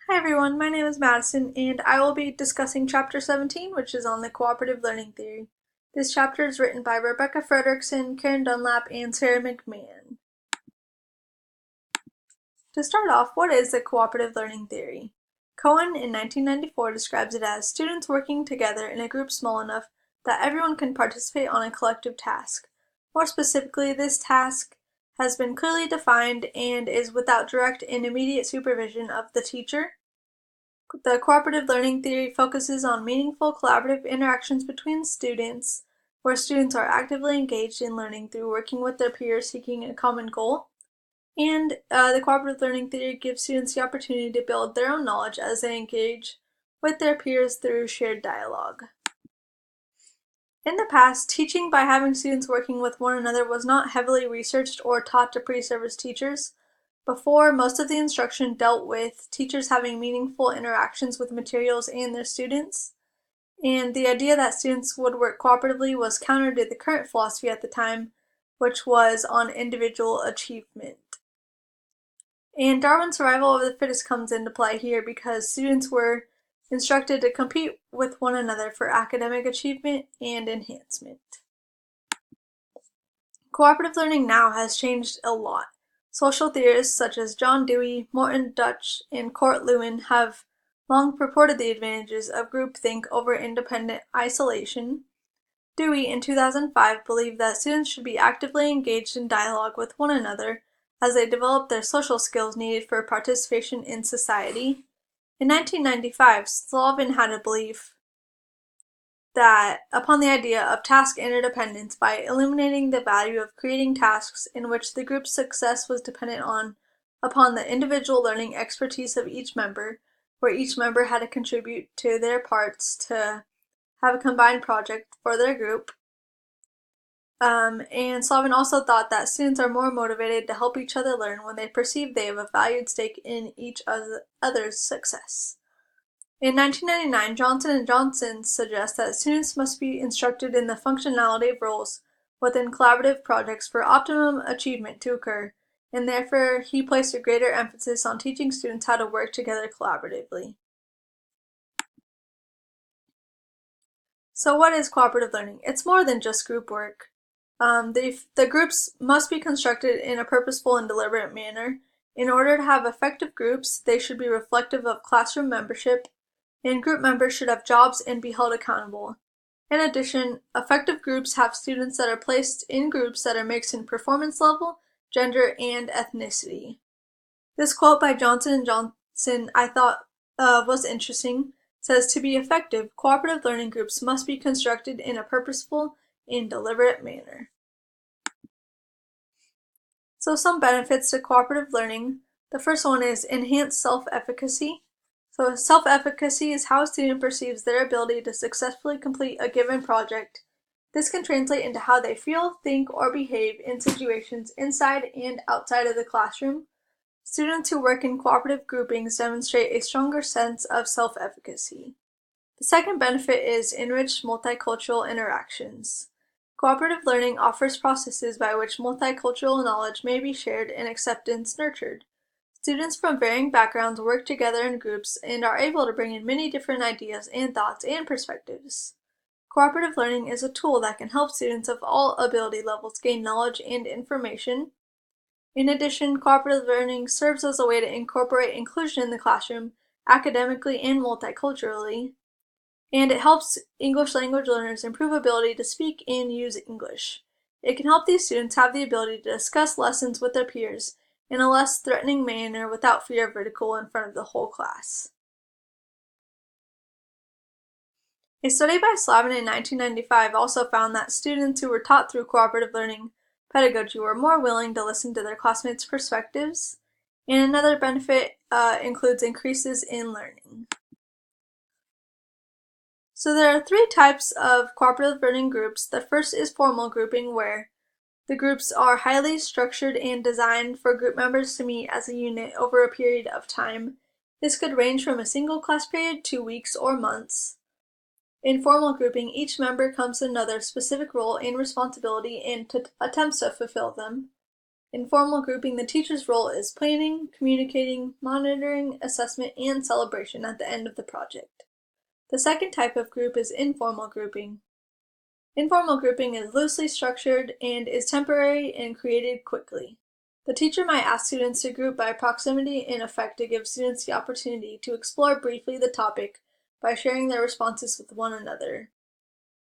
Hi everyone, my name is Madison, and I will be discussing Chapter 17, which is on the cooperative learning theory. This chapter is written by Rebecca Frederickson, Karen Dunlap, and Sarah McMahon. To start off, what is the cooperative learning theory? Cohen in 1994 describes it as students working together in a group small enough that everyone can participate on a collective task. More specifically, this task has been clearly defined and is without direct and immediate supervision of the teacher. The cooperative learning theory focuses on meaningful collaborative interactions between students, where students are actively engaged in learning through working with their peers seeking a common goal. And the cooperative learning theory gives students the opportunity to build their own knowledge as they engage with their peers through shared dialogue. In the past, teaching by having students working with one another was not heavily researched or taught to pre-service teachers. Before, most of the instruction dealt with teachers having meaningful interactions with materials and their students, and the idea that students would work cooperatively was counter to the current philosophy at the time, which was on individual achievement. And Darwin's survival of the fittest comes into play here because students were instructed to compete with one another for academic achievement and enhancement. Cooperative learning now has changed a lot. Social theorists such as John Dewey, Morton Dutch, and Kurt Lewin have long purported the advantages of groupthink over independent isolation. Dewey, in 2005, believed that students should be actively engaged in dialogue with one another as they develop their social skills needed for participation in society. In 1995, Slavin had a belief that upon the idea of task interdependence by eliminating the value of creating tasks in which the group's success was dependent upon the individual learning expertise of each member, where each member had to contribute to their parts to have a combined project for their group. And Slavin also thought that students are more motivated to help each other learn when they perceive they have a valued stake in each other's success. In 1999, Johnson & Johnson suggests that students must be instructed in the functionality of roles within collaborative projects for optimum achievement to occur, and therefore he placed a greater emphasis on teaching students how to work together collaboratively. So what is cooperative learning? It's more than just group work. The groups must be constructed in a purposeful and deliberate manner. In order to have effective groups, they should be reflective of classroom membership, and group members should have jobs and be held accountable. In addition, effective groups have students that are placed in groups that are mixed in performance level, gender, and ethnicity. This quote by Johnson & Johnson I thought was interesting. It says, "To be effective, cooperative learning groups must be constructed in a purposeful and deliberate manner." So some benefits to cooperative learning. The first one is enhanced self-efficacy. So self-efficacy is how a student perceives their ability to successfully complete a given project. This can translate into how they feel, think, or behave in situations inside and outside of the classroom. Students who work in cooperative groupings demonstrate a stronger sense of self-efficacy. The second benefit is enriched multicultural interactions. Cooperative learning offers processes by which multicultural knowledge may be shared and acceptance nurtured. Students from varying backgrounds work together in groups and are able to bring in many different ideas and thoughts and perspectives. Cooperative learning is a tool that can help students of all ability levels gain knowledge and information. In addition, cooperative learning serves as a way to incorporate inclusion in the classroom, academically and multiculturally, and it helps English language learners improve ability to speak and use English. It can help these students have the ability to discuss lessons with their peers in a less threatening manner without fear of ridicule in front of the whole class. A study by Slavin in 1995 also found that students who were taught through cooperative learning pedagogy were more willing to listen to their classmates' perspectives, and another benefit includes increases in learning. So there are three types of cooperative learning groups. The first is formal grouping, where the groups are highly structured and designed for group members to meet as a unit over a period of time. This could range from a single class period to weeks or months. In formal grouping, each member comes to another specific role and responsibility and attempts to fulfill them. In formal grouping, the teacher's role is planning, communicating, monitoring, assessment, and celebration at the end of the project. The second type of group is informal grouping. Informal grouping is loosely structured and is temporary and created quickly. The teacher might ask students to group by proximity in effect to give students the opportunity to explore briefly the topic by sharing their responses with one another.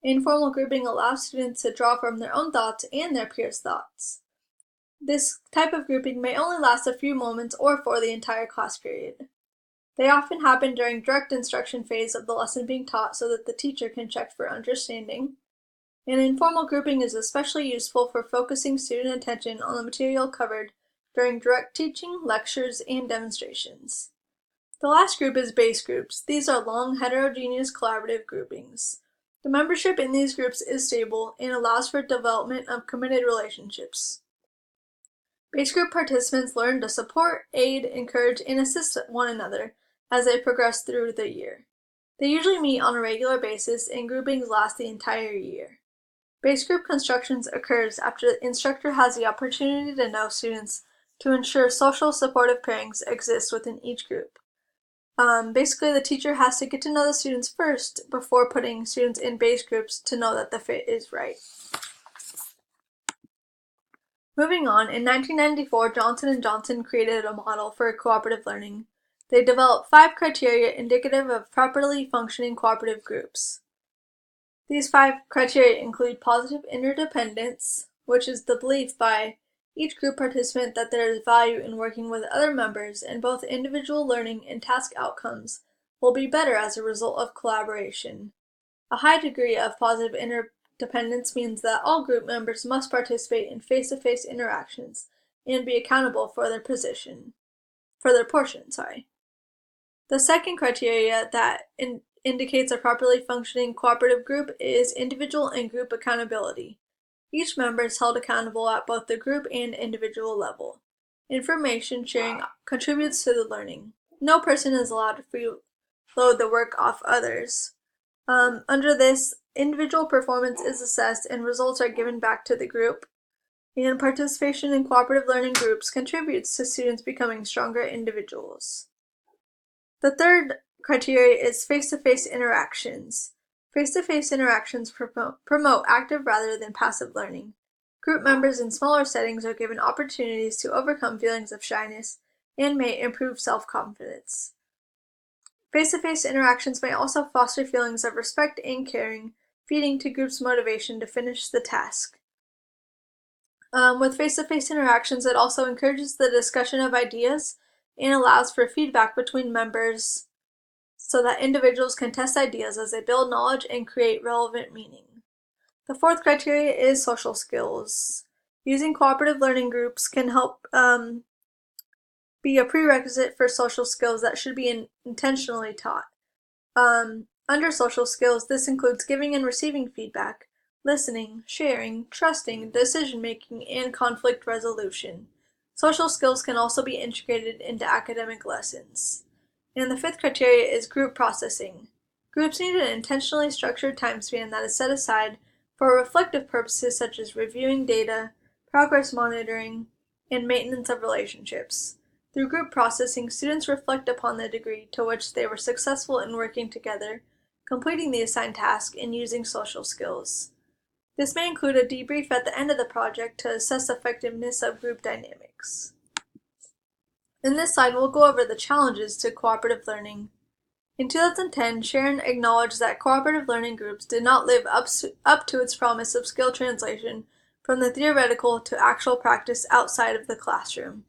Informal grouping allows students to draw from their own thoughts and their peers' thoughts. This type of grouping may only last a few moments or for the entire class period. They often happen during direct instruction phase of the lesson being taught so that the teacher can check for understanding. And informal grouping is especially useful for focusing student attention on the material covered during direct teaching, lectures, and demonstrations. The last group is base groups. These are long, heterogeneous collaborative groupings. The membership in these groups is stable and allows for development of committed relationships. Base group participants learn to support, aid, encourage, and assist one another as they progress through the year. They usually meet on a regular basis, and groupings last the entire year. Base group construction occurs after the instructor has the opportunity to know students to ensure social supportive pairings exist within each group. Basically, the teacher has to get to know the students first before putting students in base groups to know that the fit is right. Moving on, in 1994, Johnson & Johnson created a model for cooperative learning. They developed 5 criteria indicative of properly functioning cooperative groups. These 5 criteria include positive interdependence, which is the belief by each group participant that there is value in working with other members and both individual learning and task outcomes will be better as a result of collaboration. A high degree of positive interdependence means that all group members must participate in face-to-face interactions and be accountable for their portion. The second criteria that indicates a properly functioning cooperative group is individual and group accountability. Each member is held accountable at both the group and individual level. Information sharing contributes to the learning. No person is allowed to freeload the work off others. Under this, individual performance is assessed and results are given back to the group. And participation in cooperative learning groups contributes to students becoming stronger individuals. The third criteria is face-to-face interactions. Face-to-face interactions promote active rather than passive learning. Group members in smaller settings are given opportunities to overcome feelings of shyness and may improve self-confidence. Face-to-face interactions may also foster feelings of respect and caring, feeding to groups' motivation to finish the task. With face-to-face interactions, it also encourages the discussion of ideas and allows for feedback between members so that individuals can test ideas as they build knowledge and create relevant meaning. The fourth criteria is social skills. Using cooperative learning groups can help be a prerequisite for social skills that should be intentionally taught. Under social skills, this includes giving and receiving feedback, listening, sharing, trusting, decision-making, and conflict resolution. Social skills can also be integrated into academic lessons. And the fifth criteria is group processing. Groups need an intentionally structured time span that is set aside for reflective purposes such as reviewing data, progress monitoring, and maintenance of relationships. Through group processing, students reflect upon the degree to which they were successful in working together, completing the assigned task, and using social skills. This may include a debrief at the end of the project to assess effectiveness of group dynamics. In this slide, we'll go over the challenges to cooperative learning. In 2010, Sharon acknowledged that cooperative learning groups did not live up to its promise of skill translation from the theoretical to actual practice outside of the classroom.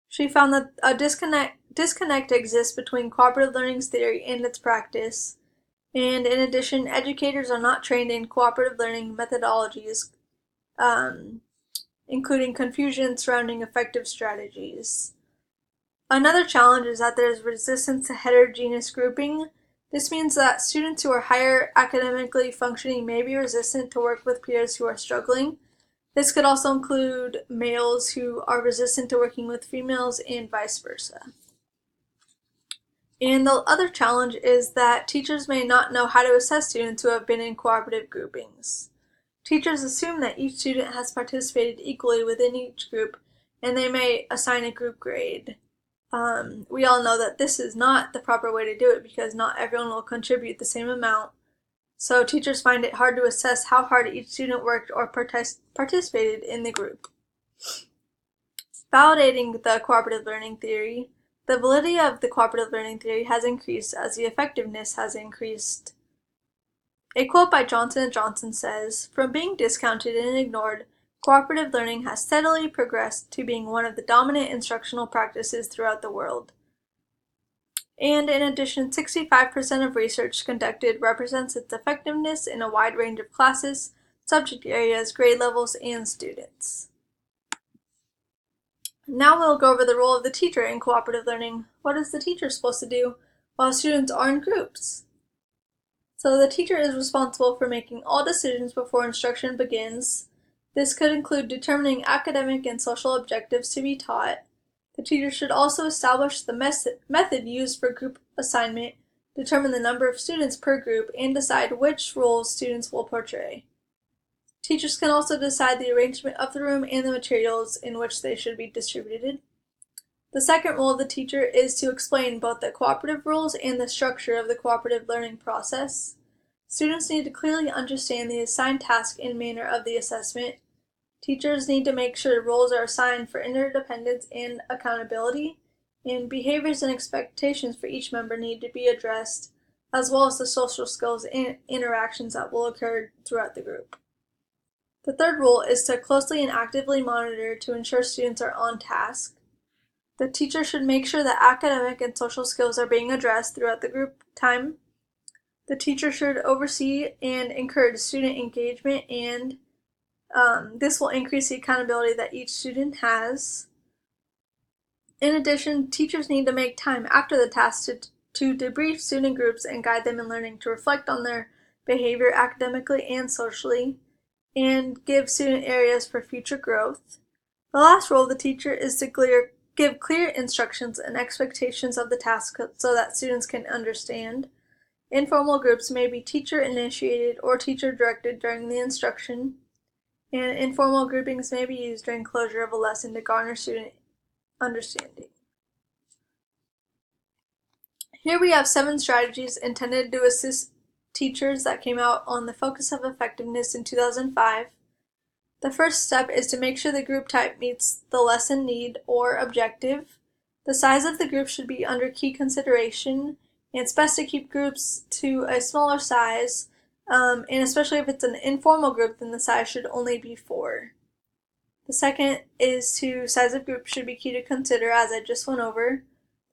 She found that a disconnect exists between cooperative learning's theory and its practice, and in addition, educators are not trained in cooperative learning methodologies, including confusion surrounding effective strategies. Another challenge is that there is resistance to heterogeneous grouping. This means that students who are higher academically functioning may be resistant to work with peers who are struggling. This could also include males who are resistant to working with females and vice versa. And the other challenge is that teachers may not know how to assess students who have been in cooperative groupings. Teachers assume that each student has participated equally within each group and they may assign a group grade. We all know that this is not the proper way to do it because not everyone will contribute the same amount. So teachers find it hard to assess how hard each student worked or participated in the group. Validating the cooperative learning theory. The validity of the cooperative learning theory has increased as the effectiveness has increased. A quote by Johnson & Johnson says, "From being discounted and ignored, cooperative learning has steadily progressed to being one of the dominant instructional practices throughout the world." And in addition, 65% of research conducted represents its effectiveness in a wide range of classes, subject areas, grade levels, and students. Now we'll go over the role of the teacher in cooperative learning. What is the teacher supposed to do while students are in groups? So the teacher is responsible for making all decisions before instruction begins. This could include determining academic and social objectives to be taught. The teacher should also establish the method used for group assignment, determine the number of students per group, and decide which roles students will portray. Teachers can also decide the arrangement of the room and the materials in which they should be distributed. The second role of the teacher is to explain both the cooperative rules and the structure of the cooperative learning process. Students need to clearly understand the assigned task and manner of the assessment. Teachers need to make sure roles are assigned for interdependence and accountability, and behaviors and expectations for each member need to be addressed, as well as the social skills and interactions that will occur throughout the group. The third role is to closely and actively monitor to ensure students are on task. The teacher should make sure that academic and social skills are being addressed throughout the group time. The teacher should oversee and encourage student engagement, and this will increase the accountability that each student has. In addition, teachers need to make time after the task to debrief student groups and guide them in learning, to reflect on their behavior academically and socially, and give student areas for future growth. The last role of the teacher is to give clear instructions and expectations of the task so that students can understand. Informal groups may be teacher-initiated or teacher-directed during the instruction, and informal groupings may be used during closure of a lesson to garner student understanding. Here we have 7 strategies intended to assist teachers that came out on the Focus of Effectiveness in 2005. The first step is to make sure the group type meets the lesson need or objective. The size of the group should be under key consideration, and it's best to keep groups to a smaller size, and especially if it's an informal group, then the size should only be 4. The second is size of group should be key to consider, as I just went over.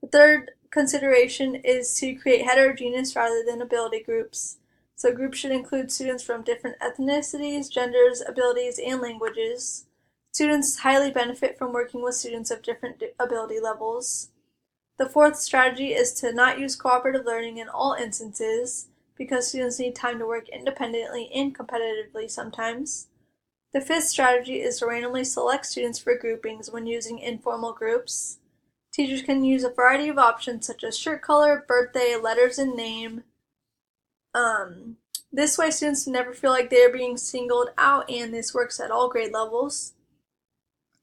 The third consideration is to create heterogeneous rather than ability groups. So groups should include students from different ethnicities, genders, abilities, and languages. Students highly benefit from working with students of different ability levels. The fourth strategy is to not use cooperative learning in all instances, because students need time to work independently and competitively sometimes. The fifth strategy is to randomly select students for groupings when using informal groups. Teachers can use a variety of options such as shirt color, birthday, letters, and name. This way students never feel like they are being singled out, and this works at all grade levels.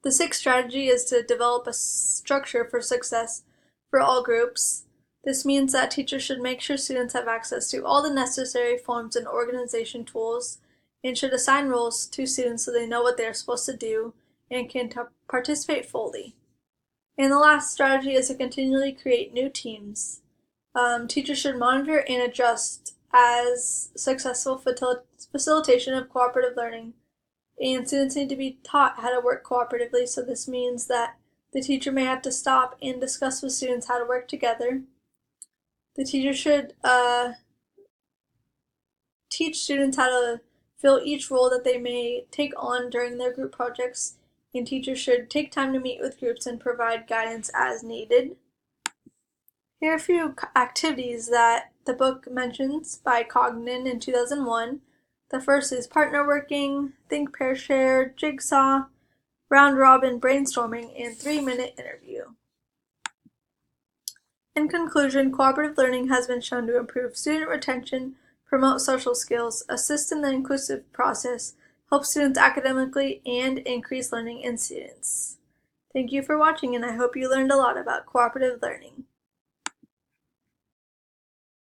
The sixth strategy is to develop a structure for success for all groups. This means that teachers should make sure students have access to all the necessary forms and organization tools, and should assign roles to students so they know what they are supposed to do and can participate fully. And the last strategy is to continually create new teams. Teachers should monitor and adjust as successful facilitation of cooperative learning, and students need to be taught how to work cooperatively, so this means that the teacher may have to stop and discuss with students how to work together. The teacher should teach students how to fill each role that they may take on during their group projects, and teachers should take time to meet with groups and provide guidance as needed. Here are a few activities that the book mentions by Cognan in 2001. The first is partner working, think, pair, share, jigsaw, round robin brainstorming, and 3-minute interview. In conclusion, cooperative learning has been shown to improve student retention, promote social skills, assist in the inclusive process, help students academically, and increase learning in students. Thank you for watching, and I hope you learned a lot about cooperative learning.